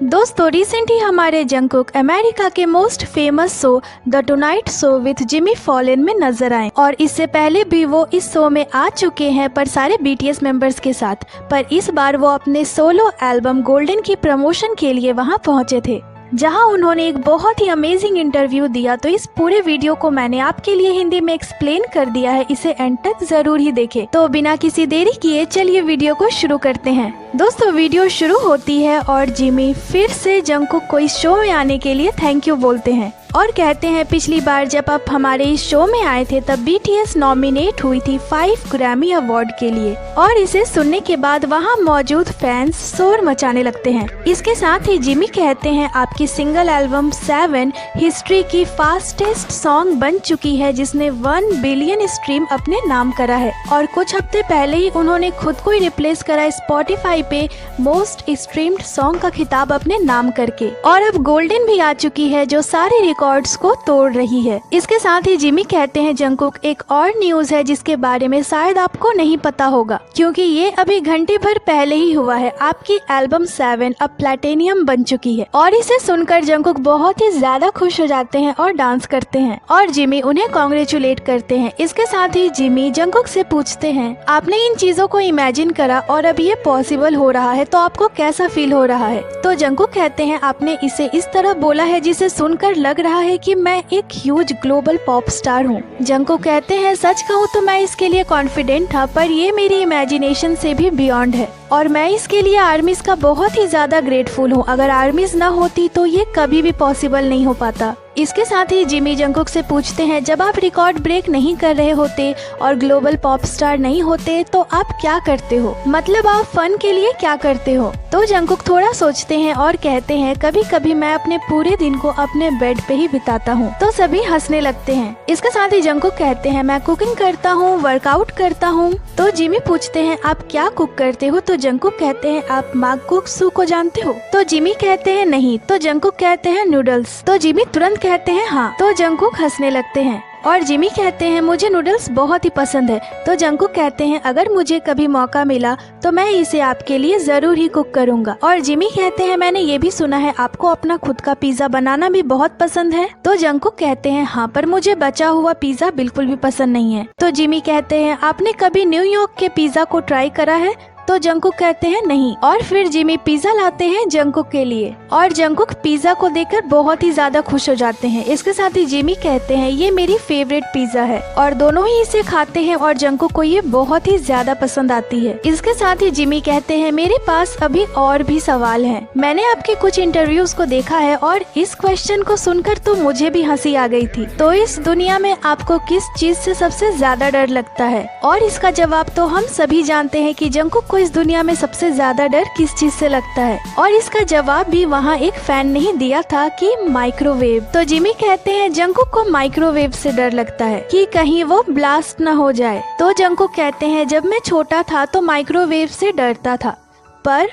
दोस्तों रिसेंटली हमारे Jungkook America के most famous show the tonight show with Jimmy Fallon में नजर आए और इससे पहले भी वो इस शो में आ चुके हैं पर सारे बीटीएस मेंबर्स के साथ। पर इस बार वो अपने सोलो एल्बम गोल्डन की प्रमोशन के लिए वहां पहुंचे थे, जहां उन्होंने एक बहुत ही अमेजिंग इंटरव्यू दिया। तो इस पूरे वीडियो को मैंने आपके लिए हिंदी में एक्सप्लेन कर दिया है, इसे एंड तक जरूर ही देखें। तो बिना किसी देरी किए चलिए वीडियो को शुरू करते हैं। दोस्तों वीडियो शुरू होती है और जिमी फिर से जंगकुक को इस शो में आने के लिए थैंक यू बोलते हैं और कहते हैं पिछली बार जब आप हमारे इस शो में आए थे तब बीटीएस नॉमिनेट हुई थी 5 ग्रैमी अवार्ड के लिए। और इसे सुनने के बाद वहां मौजूद फैंस शोर मचाने लगते हैं। इसके साथ ही जिमी कहते हैं आपकी सिंगल एल्बम 7 हिस्ट्री की फास्टेस्ट सॉन्ग बन चुकी है जिसने 1 बिलियन स्ट्रीम अपने नाम करा है और कुछ हफ्ते पहले ही उन्होंने खुद को ही रिप्लेस करा स्पॉटिफाई पे मोस्ट स्ट्रीम्ड सॉन्ग का खिताब अपने नाम करके। और अब गोल्डन भी आ चुकी है जो सारे रिकॉर्ड्स को तोड़ रही है। इसके साथ ही जिमी कहते हैं जंगकुक एक और न्यूज है जिसके बारे में शायद आपको नहीं पता होगा क्योंकि ये अभी घंटे भर पहले ही हुआ है। आपकी एल्बम 7 अब प्लैटिनियम बन चुकी है। और इसे सुनकर जंगकुक बहुत ही ज्यादा खुश हो जाते हैं और डांस करते हैं और जिमी उन्हें कॉन्ग्रेचुलेट करते हैं। इसके साथ ही जिमी जंगकुक से पूछते हैं आपने इन चीजों को इमेजिन करा और अब ये पॉसिबल हो रहा है तो आपको कैसा फील हो रहा है। तो जंगकुक कहते हैं आपने इसे इस तरह बोला है जिसे सुनकर लग रहा है कि मैं एक ह्यूज ग्लोबल पॉप स्टार हूँ। जंगकुक कहते हैं सच कहूँ तो मैं इसके लिए कॉन्फिडेंट था पर ये मेरी इमेजिनेशन से भी बियॉन्ड है और मैं इसके लिए आर्मीज का बहुत ही ज्यादा ग्रेटफुल हूँ। अगर आर्मीज ना होती तो ये कभी भी पॉसिबल नहीं हो पाता। इसके साथ ही जिमी जंगकुक से पूछते हैं जब आप रिकॉर्ड ब्रेक नहीं कर रहे होते और ग्लोबल पॉप स्टार नहीं होते तो आप क्या करते हो, मतलब आप फन के लिए क्या करते हो। तो जंगकुक थोड़ा सोचते हैं और कहते हैं कभी कभी मैं अपने पूरे दिन को अपने बेड पे ही बिताता हूँ। तो सभी हंसने लगते हैं। इसके साथ ही जंगकुक कहते हैं मैं कुकिंग करता हूँ, वर्कआउट करता हूँ। तो जिमी पूछते हैं आप क्या कुक करते हो। तो जंगकुक कहते हैं आप माककुक सू को जानते हो। तो जिमी कहते हैं नहीं। तो जंगकुक कहते हैं नूडल्स। तो जिमी तुरंत कहते हैं हाँ। तो जंगकुक हंसने लगते हैं और जिमी कहते हैं मुझे नूडल्स बहुत ही पसंद है। तो जंगकुक कहते हैं अगर मुझे कभी मौका मिला तो मैं इसे आपके लिए जरूर ही कुक करूंगा। और जिमी कहते हैं मैंने ये भी सुना है आपको अपना खुद का पिज्जा बनाना भी बहुत पसंद है। तो जंगकुक कहते हैं हाँ पर मुझे बचा हुआ पिज्जा बिल्कुल भी पसंद नहीं है। तो जिमी कहते हैं आपने कभी न्यूयॉर्क के पिज्जा को ट्राई करा है। तो जंगकुक कहते हैं नहीं। और फिर जिमी पिज्जा लाते हैं जंगकुक के लिए और जंगकुक पिज्जा को देखकर बहुत ही ज्यादा खुश हो जाते हैं। इसके साथ ही जिमी कहते हैं ये मेरी फेवरेट पिज्जा है और दोनों ही इसे खाते हैं और जंगकुक को ये बहुत ही ज्यादा पसंद आती है। इसके साथ ही जिमी कहते हैं मेरे पास अभी और भी सवाल हैं। मैंने आपके कुछ इंटरव्यूज को देखा है और इस क्वेश्चन को सुनकर तो मुझे भी हंसी आ गई थी। तो इस दुनिया में आपको किस चीज से सबसे ज्यादा डर लगता है। और इसका जवाब तो हम सभी जानते हैं कि जंगकुक को इस दुनिया में सबसे ज्यादा डर किस चीज से लगता है। और इसका जवाब भी वहाँ एक फैन ने ही दिया था कि माइक्रोवेव। तो जिमी कहते हैं जंगकुक को माइक्रोवेव से डर लगता है कि कहीं वो ब्लास्ट न हो जाए। तो जंगकुक कहते हैं जब मैं छोटा था तो माइक्रोवेव से डरता था पर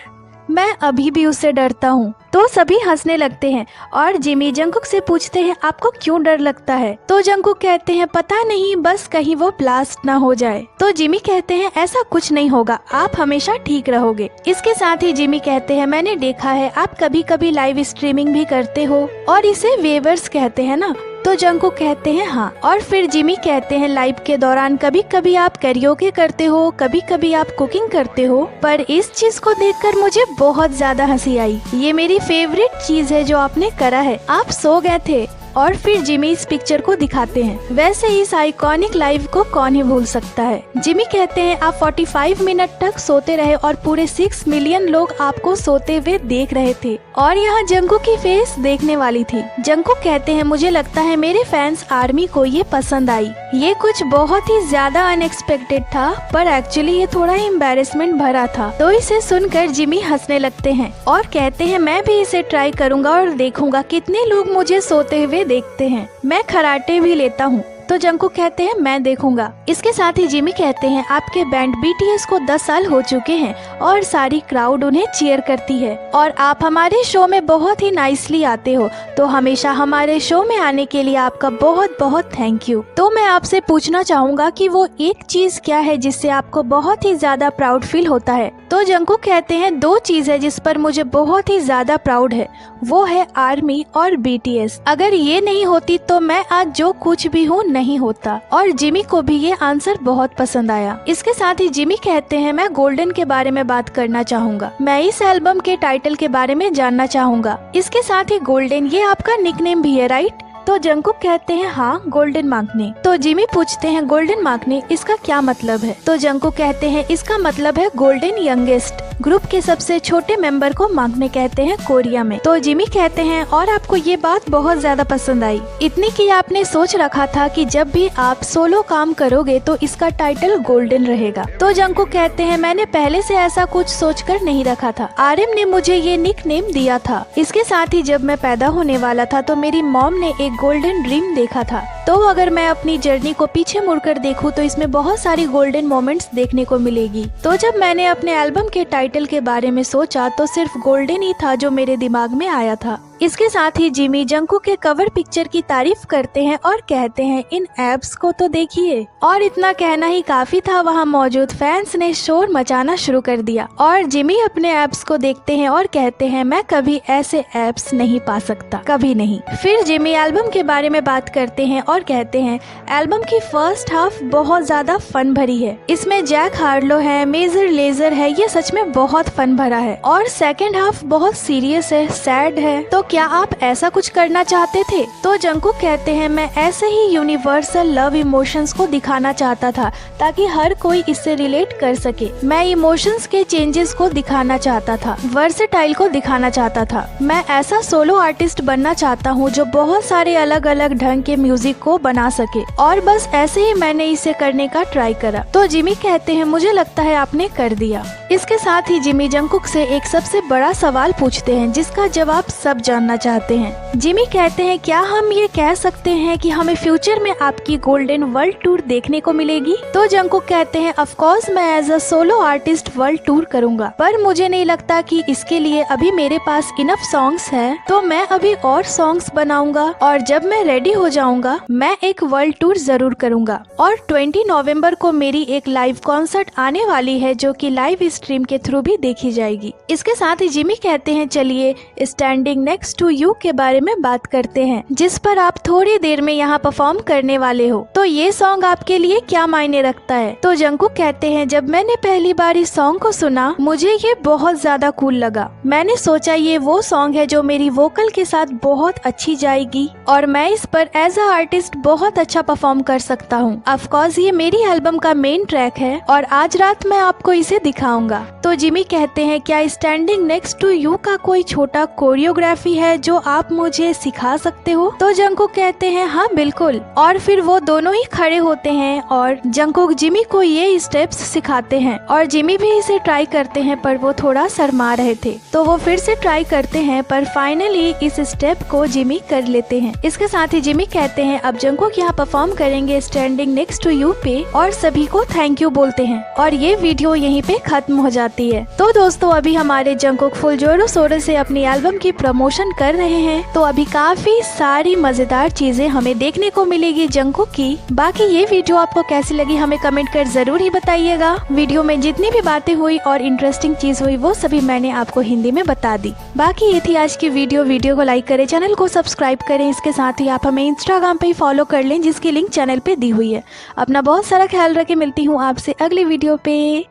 मैं अभी भी उससे डरता हूँ। तो सभी हंसने लगते हैं और जिमी जंगकुक से पूछते हैं आपको क्यों डर लगता है। तो जंगकुक कहते हैं पता नहीं बस कहीं वो ब्लास्ट ना हो जाए। तो जिमी कहते हैं ऐसा कुछ नहीं होगा, आप हमेशा ठीक रहोगे। इसके साथ ही जिमी कहते हैं मैंने देखा है आप कभी कभी लाइव स्ट्रीमिंग भी करते हो और इसे वेवर्स कहते हैं ना। तो जंगकुक कहते हैं हाँ। और फिर जिमी कहते हैं लाइव के दौरान कभी कभी आप कैरियोके करते हो, कभी कभी आप कुकिंग करते हो। पर इस चीज को देखकर मुझे बहुत ज्यादा हंसी आई। ये मेरी फेवरेट चीज है जो आपने करा है। आप सो गए थे। और फिर जिमी इस पिक्चर को दिखाते हैं। वैसे इस आइकॉनिक लाइव को कौन ही भूल सकता है। जिमी कहते हैं आप 45 मिनट तक सोते रहे और पूरे 6 मिलियन लोग आपको सोते हुए देख रहे थे और यहाँ जंगकुक की फेस देखने वाली थी। जंगकुक कहते हैं मुझे लगता है मेरे फैंस आर्मी को ये पसंद आई। ये कुछ बहुत ही ज्यादा अनएक्सपेक्टेड था पर एक्चुअली ये थोड़ा एम्बैरेसमेंट भरा था। तो इसे सुनकर जिमी हंसने लगते हैं और कहते हैं मैं भी इसे ट्राई करूंगा और देखूंगा कितने लोग मुझे सोते हुए देखते हैं। मैं कराटे भी लेता हूँ। तो जंगकुक कहते हैं मैं देखूंगा। इसके साथ ही जिमी कहते हैं आपके बैंड BTS को 10 साल हो चुके हैं और सारी क्राउड उन्हें चीयर करती है और आप हमारे शो में बहुत ही नाइसली आते हो, तो हमेशा हमारे शो में आने के लिए आपका बहुत बहुत थैंक यू। तो मैं आपसे पूछना चाहूँगा कि वो एक चीज क्या है जिससे आपको बहुत ही ज्यादा प्राउड फील होता है। तो जंगकुक कहते हैं 2 चीज है जिस पर मुझे बहुत ही ज्यादा प्राउड है, वो है आर्मी और BTS। अगर ये नहीं होती तो मैं आज जो कुछ भी हूँ नहीं होता। और जिमी को भी ये आंसर बहुत पसंद आया। इसके साथ ही जिमी कहते हैं मैं गोल्डन के बारे में बात करना चाहूँगा, मैं इस एल्बम के टाइटल के बारे में जानना चाहूँगा। इसके साथ ही गोल्डन ये आपका निकनेम भी है राइट? तो जंगकुक कहते हैं हाँ गोल्डन मांगने। तो जिमी पूछते हैं गोल्डन मांगने इसका क्या मतलब है? तो जंगकुक कहते हैं इसका मतलब है गोल्डन यंगेस्ट, ग्रुप के सबसे छोटे मेंबर को मांगने कहते हैं कोरिया में। तो जिमी कहते हैं और आपको ये बात बहुत ज्यादा पसंद आई, इतनी कि आपने सोच रखा था कि जब भी आप सोलो काम करोगे तो इसका टाइटल गोल्डन रहेगा। तो जंगकुक कहते हैं मैंने पहले से ऐसा कुछ सोचकर नहीं रखा था, RM ने मुझे ये निकनेम दिया था। इसके साथ ही जब मैं पैदा होने वाला था तो मेरी मॉम ने एक गोल्डन ड्रीम देखा था। तो अगर मैं अपनी जर्नी को पीछे मुड़कर देखूं तो इसमें बहुत सारी गोल्डन मोमेंट्स देखने को मिलेगी। तो जब मैंने अपने एल्बम के टाइटल के बारे में सोचा तो सिर्फ गोल्डन ही था जो मेरे दिमाग में आया था। इसके साथ ही जिमी जंगकुक के कवर पिक्चर की तारीफ करते हैं और कहते हैं इन एब्स को तो देखिए। और इतना कहना ही काफी था, वहाँ मौजूद फैंस ने शोर मचाना शुरू कर दिया और जिमी अपने एब्स को देखते हैं और कहते हैं मैं कभी ऐसे एब्स नहीं पा सकता, कभी नहीं। फिर जिमी एल्बम के बारे में बात करते हैं और कहते हैं एल्बम की फर्स्ट हाफ बहुत ज्यादा फन भरी है, इसमें जैक हार्लो है, मेजर लेजर है, ये सच में बहुत फन भरा है। और सेकेंड हाफ बहुत सीरियस है, सैड है। तो क्या आप ऐसा कुछ करना चाहते थे? तो जंगकुक कहते हैं मैं ऐसे ही यूनिवर्सल लव इमोशंस को दिखाना चाहता था ताकि हर कोई इससे रिलेट कर सके। मैं इमोशंस के चेंजेस को दिखाना चाहता था, वर्सेटाइल को दिखाना चाहता था। मैं ऐसा सोलो आर्टिस्ट बनना चाहता हूँ जो बहुत सारे अलग अलग ढंग के म्यूजिक को बना सके और बस ऐसे ही मैंने इसे करने का ट्राई करा। तो जिमी कहते हैं मुझे लगता है आपने कर दिया। इसके साथ ही जिमी जंगकुक से एक सबसे बड़ा सवाल पूछते हैं जिसका जवाब सब जानना चाहते हैं। जिमी कहते हैं क्या हम ये कह सकते हैं कि हमें फ्यूचर में आपकी गोल्डन वर्ल्ड टूर देखने को मिलेगी? तो जंगकुक कहते हैं ऑफ कोर्स मैं as a solo artist world tour करूंगा, पर मुझे नहीं लगता कि इसके लिए अभी मेरे पास इनफ सॉन्ग्स है, तो मैं अभी और सॉन्ग्स बनाऊंगा और जब मैं रेडी हो जाऊंगा मैं एक वर्ल्ड टूर जरूर करूंगा। और 20 नवंबर को मेरी एक लाइव कॉन्सर्ट आने वाली है जो कि लाइव स्ट्रीम के थ्रू भी देखी जाएगी। इसके साथ ही जिमी कहते हैं चलिए स्टैंडिंग नेक्स्ट टू यू के बारे में बात करते हैं जिस पर आप थोड़ी देर में यहाँ परफॉर्म करने वाले हो। तो ये सॉन्ग आपके लिए क्या मायने रखता है? तो जंगकुक कहते हैं जब मैंने पहली बार इस सॉन्ग को सुना मुझे ये बहुत ज्यादा कूल लगा। मैंने सोचा ये वो सॉन्ग है जो मेरी वोकल के साथ बहुत अच्छी जाएगी और मैं इस पर एज अ आर्टिस्ट बहुत अच्छा परफॉर्म कर सकता हूँ। ऑफ कोर्स ये मेरी एल्बम का मेन ट्रैक है और आज रात मैं आपको इसे दिखाऊंगा। तो जिमी कहते हैं क्या स्टैंडिंग नेक्स्ट टू यू का कोई छोटा कोरियोग्राफी है जो आप मुझे सिखा सकते हो? तो जंगकुक कहते हैं हाँ बिल्कुल। और फिर वो दोनों ही खड़े होते हैं और जंगकुक जिमी को ये स्टेप्स सिखाते हैं और जिमी भी इसे ट्राई करते हैं पर वो थोड़ा शर्मा रहे थे। तो वो फिर से ट्राई करते हैं पर फाइनली इस स्टेप को जिमी कर लेते हैं। इसके साथ ही जिमी कहते हैं अब जंगकुक यहाँ परफॉर्म करेंगे स्टैंडिंग नेक्स्ट टू यू पे और सभी को थैंक यू बोलते हैं और ये वीडियो यहीं पे खत्म हो जाती है। तो दोस्तों अभी हमारे जंगकुक फुल जोरों शोरों से अपनी एल्बम की प्रमोशन कर रहे हैं, तो अभी काफी सारी मजेदार चीजें हमें देखने को मिलेगी जंगकुक की। बाकी ये वीडियो आपको कैसी लगी हमें कमेंट कर जरूर ही बताइएगा। वीडियो में जितनी भी बातें हुई और इंटरेस्टिंग चीज हुई वो सभी मैंने आपको हिंदी में बता दी। बाकी ये थी आज की वीडियो को लाइक करें, चैनल को सब्सक्राइब करें। इसके साथ ही आप हमें इंस्टाग्राम पे फॉलो कर लें जिसकी लिंक चैनल पे दी हुई है। अपना बहुत सारा ख्याल रखें, मिलती हूँ आपसे अगली वीडियो पे।